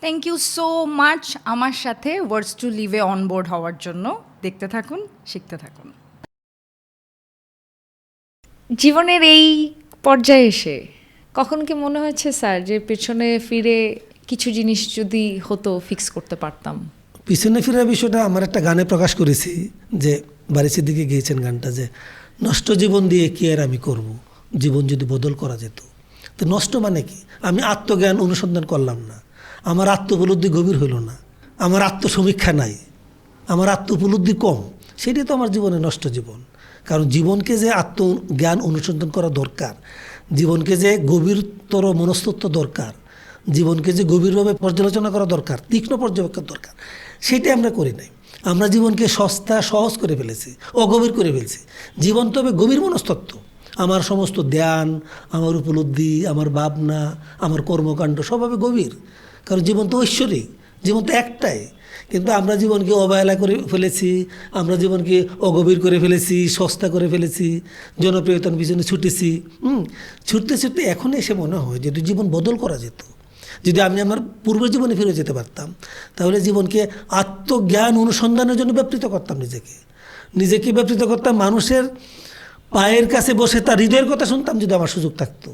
Thank you so much আমার সাথে ওয়ার্ডস two লিভে onboard হওয়ার জন্য। দেখতে থাকুন, শিখতে থাকুন। জীবনের এই পর্যায়ে এসে কখন কি মনে হয়েছে স্যার যে পেছনে ফিরে কিছু জিনিস যদি হতো ফিক্স করতে পারতাম? পিছনে ফেরার বিষয়টা আমার একটা গানে প্রকাশ করেছি, যে বারিশের দিকে গিয়েছেন গানটা, যে নষ্ট জীবন দিয়ে কি আর আমি করব, জীবন যদি বদল করা যেত। তো নষ্ট মানে কি? আমি আত্মজ্ঞান অনুসন্ধান করলাম না, আমার আত্মোপলব্ধি গভীর হইল না, আমার আত্মসমীক্ষা নাই, আমার আত্মোপলব্ধি কম, সেটাই তো আমার জীবনে নষ্ট জীবন। কারণ জীবনকে যে আত্মজ্ঞান অনুসন্ধান করা দরকার, জীবনকে যে গভীরতর মনস্তত্ব দরকার, জীবনকে যে গভীরভাবে পর্যালোচনা করা দরকার, তীক্ষ্ণ পর্যবেক্ষণ দরকার, সেটাই আমরা করি নাই। আমরা জীবনকে সস্তা সহজ করে ফেলেছি, অগভীর করে ফেলছি। জীবন তবে গভীর মনস্তত্ত্ব। আমার সমস্ত ধ্যান, আমার উপলব্ধি, আমার ভাবনা, আমার কর্মকাণ্ড সব হবে গভীর। কারণ জীবন তো ঐশ্বরিক, জীবন তো একটাই। কিন্তু আমরা জীবনকে অবহেলা করে ফেলেছি, আমরা জীবনকে অগভীর করে ফেলেছি, সস্তা করে ফেলেছি, জনপ্রিয়তার পিছনে ছুটেছি। ছুটতে ছুটতে এখন এসে মনে হয় যদি জীবন বদল করা যেত, যদি আমি আমার পূর্ব জীবনে ফিরে যেতে পারতাম, তাহলে জীবনকে আত্মজ্ঞান অনুসন্ধানের জন্য ব্যাপৃত করতাম, নিজেকে ব্যাপৃত করতাম। মানুষের পায়ের কাছে বসে তার হৃদয়ের কথা শুনতাম, যদি আমার সুযোগ থাকতো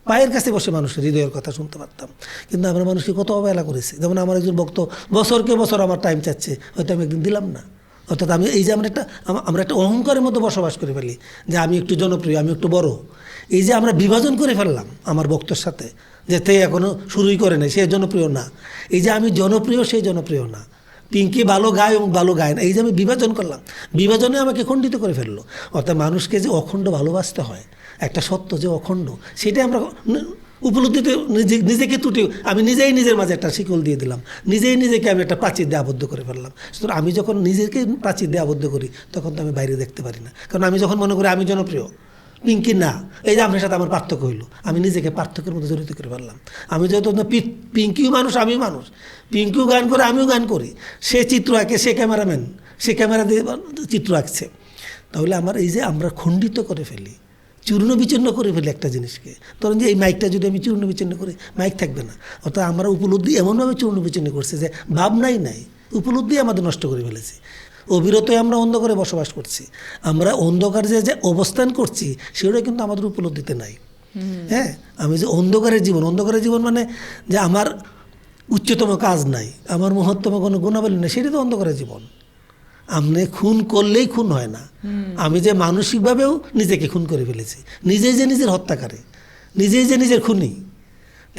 পায়ের কাছে বসে মানুষের হৃদয়ের কথা শুনতে পারতাম। কিন্তু আমরা মানুষকে কত অবহেলা করেছি। যেমন আমার একজন ভক্ত বছরকে বছর আমার টাইম চাচ্ছে, হয়তো আমি একদিন দিলাম না। অর্থাৎ আমি এই যে আমরা একটা অহংকারের মধ্যে বসবাস করে ফেলি, যে আমি একটু জনপ্রিয়, আমি একটু বড়। এই যে আমরা বিভাজন করে ফেললাম আমার ভক্তর সাথে, যে তে এখনও শুরুই করে নাই, সে জনপ্রিয় না। এই যে আমি জনপ্রিয়, সেই জনপ্রিয় না। পিঙ্কি ভালো গায় এবং ভালো গায় না, এই যে আমি বিভাজন করলাম, বিভাজনে আমাকে খণ্ডিত করে ফেললো। অর্থাৎ মানুষকে যে অখণ্ড ভালোবাসতে হয়, একটা সত্য যে অখণ্ড, সেটাই আমরা উপলব্ধিতে নিজেকে ত্রুটি, আমি নিজেই নিজের মাঝে একটা শিকল দিয়ে দিলাম, নিজেকে আমি একটা প্রাচীর দিয়ে আবদ্ধ করে ফেললাম। সুতরাং আমি যখন নিজেকে প্রাচীর দিয়ে আবদ্ধ করি, তখন তো আমি বাইরে দেখতে পারি না। কারণ আমি যখন মনে করি আমি জনপ্রিয়, পিঙ্কি না, এই যে আপনার সাথে আমার পার্থক্য হইলো, আমি নিজেকে পার্থক্যের মধ্যে জড়িত করে ফেললাম। আমি যেহেতু পিঙ্কিও মানুষ, আমিও মানুষ, পিঙ্কিও গান করে, আমিও গান করি, সে চিত্র আঁকে, সে ক্যামেরাম্যান, সে ক্যামেরা দিয়ে চিত্র আঁকছে। তাহলে আমার এই যে আমরা খণ্ডিত করে ফেলি, চূর্ণ বিচূর্ণ করে ফেলি একটা জিনিসকে। ধরেন যে এই মাইকটা যদি আমি চূর্ণ বিচূর্ণ করি, মাইক থাকবে না। অর্থাৎ আমরা উপলব্ধি এমনভাবে চূর্ণ বিচূর্ণ করছে যে ভাবনাই নাই, উপলব্ধি আমাদের নষ্ট করে ফেলেছি। অবিরতই আমরা অন্ধকারে বসবাস করছি। আমরা অন্ধকারে যে অবস্থান করছি, সেটা কিন্তু আমাদের উপলব্ধিতে নাই। হ্যাঁ, আমি যে অন্ধকারের জীবন মানে যে আমার উচ্চতম কাজ নাই, আমার মহত্তম কোনো গুণাবলী নেই, সেটা তো অন্ধকারের জীবন। আপনি খুন করলেই খুন হয় না। আমি যে মানসিকভাবেও নিজেকে খুন করে ফেলেছি, নিজেই যে নিজের হত্যাকারী, নিজেই যে নিজের খুনি।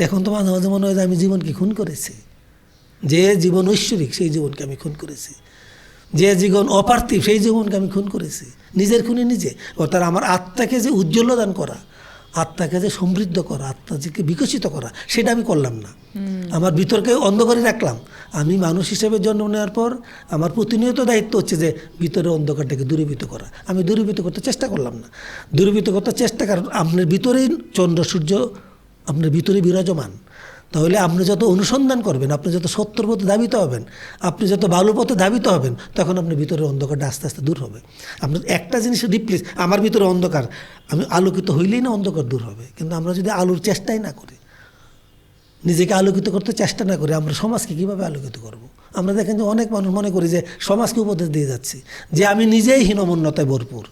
এখন তো মাঝে মাঝে মনে হয় যে আমি জীবনকে খুন করেছি। যে জীবন ঐশ্বরিক, সেই জীবনকে আমি খুন করেছি। যে জীবন অপার্থিব, সেই জীবনকে আমি খুন করেছি, নিজের খুনি নিজে। অর্থাৎ আমার আত্মাকে যে উজ্জ্বল দান করা, আত্মাকে যে সমৃদ্ধ করা, আত্মাকে বিকশিত করা, সেটা আমি করলাম না। আমার ভিতরকে অন্ধকারে রাখলাম। আমি মানুষ হিসেবে জন্ম নেওয়ার পর আমার প্রতিনিয়ত দায়িত্ব হচ্ছে যে ভিতরে অন্ধকারটাকে দূরীভূত করা। আমি দূরীভূত করতে চেষ্টা করলাম না, দূরীভূত করতে চেষ্টা, কারণ আপনার ভিতরেই চন্দ্র সূর্য আপনার ভিতরে বিরাজমান। তাহলে আপনি যত অনুসন্ধান করবেন, আপনি যত সত্যর পথে ধাবিত হবেন, আপনি যত ভালো পথে ধাবিত হবেন, তখন আপনার ভিতরে অন্ধকারটা আস্তে আস্তে দূর হবে। আপনার একটা জিনিস রিপ্লেস, আমার ভিতরে অন্ধকার, আমি আলোকিত হইলেই না অন্ধকার দূর হবে। কিন্তু আমরা যদি আলোর চেষ্টাই না করি, নিজেকে আলোকিত করতে চেষ্টা না করি, আমরা সমাজকে কীভাবে আলোকিত করব? আমরা দেখেন যে অনেক মানুষ মনে করি যে সমাজকে উপদেশ দিয়ে যাচ্ছি, যে আমি নিজেই হীনমন্যতায় ভরপুর,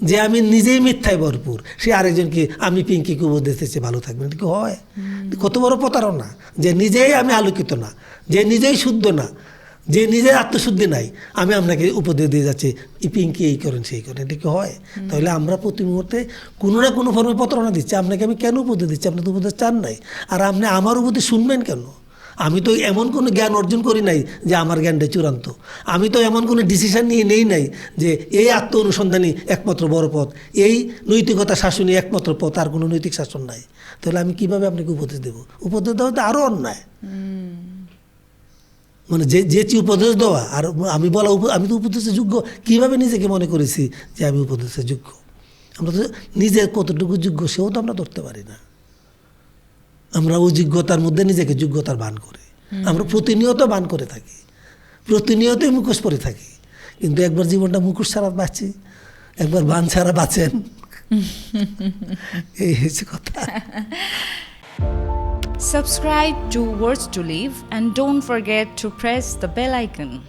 যে আমি নিজেই মিথ্যায় ভরপুর, সে আরেকজনকে আমি পিঙ্কিকে উপদেশ দিচ্ছি ভালো থাকবেন। এটা কি হয়? কত বড় প্রতারণা! যে নিজেই আমি আলোকিত না, যে নিজেই শুদ্ধ না, যে নিজের আত্মশুদ্ধি নাই, আমি আপনাকে উপদেশ দিয়ে যাচ্ছি এই পিঙ্কি এই করেন সেই করেন। এটা কি হয়? তাহলে আমরা প্রতি মুহূর্তে কোনো না কোনো ফর্মে প্রতারণা দিচ্ছি। আপনাকে আমি কেন উপদেশ দিচ্ছি? আপনি তো উপদেশ চান নাই, আর আপনি আমার উপদেশ শুনবেন কেন? আমি তো এমন কোনো জ্ঞান অর্জন করি নাই যে আমার জ্ঞানটা চূড়ান্ত। আমি তো এমন কোনো ডিসিশন নিয়ে নেই নাই যে এই আত্ম অনুসন্ধানই একমাত্র বড় পথ, এই নৈতিকতা শাসনই একমাত্র পথ, আর কোনো নৈতিক শাসন নাই। তাহলে আমি কিভাবে আপনাকে উপদেশ দেবো? উপদেশ দেওয়া তো আরও অন্যায়। মানে যে উপদেশ দেওয়া, আর আমি বলা আমি তো উপদেশের যোগ্য কীভাবে নিজেকে মনে করেছি যে আমি উপদেশের যোগ্য? আমরা তো নিজের কতটুকু যোগ্য সেও তো আমরা ধরতে পারি না। আমরা অযোগ্যতার মধ্যে নিজেকে যোগ্যতার বান করে, আমরা প্রতিনিয়ত বান করে থাকি, প্রতিনিয়তই মুখোশ পরে থাকি। কিন্তু একবার জীবনটা মুখোশ ছাড়া বাঁচি, একবার বান ছাড়া বাঁচেন। এই হচ্ছে কথা। Subscribe to Words to Live and don't forget to press the bell icon.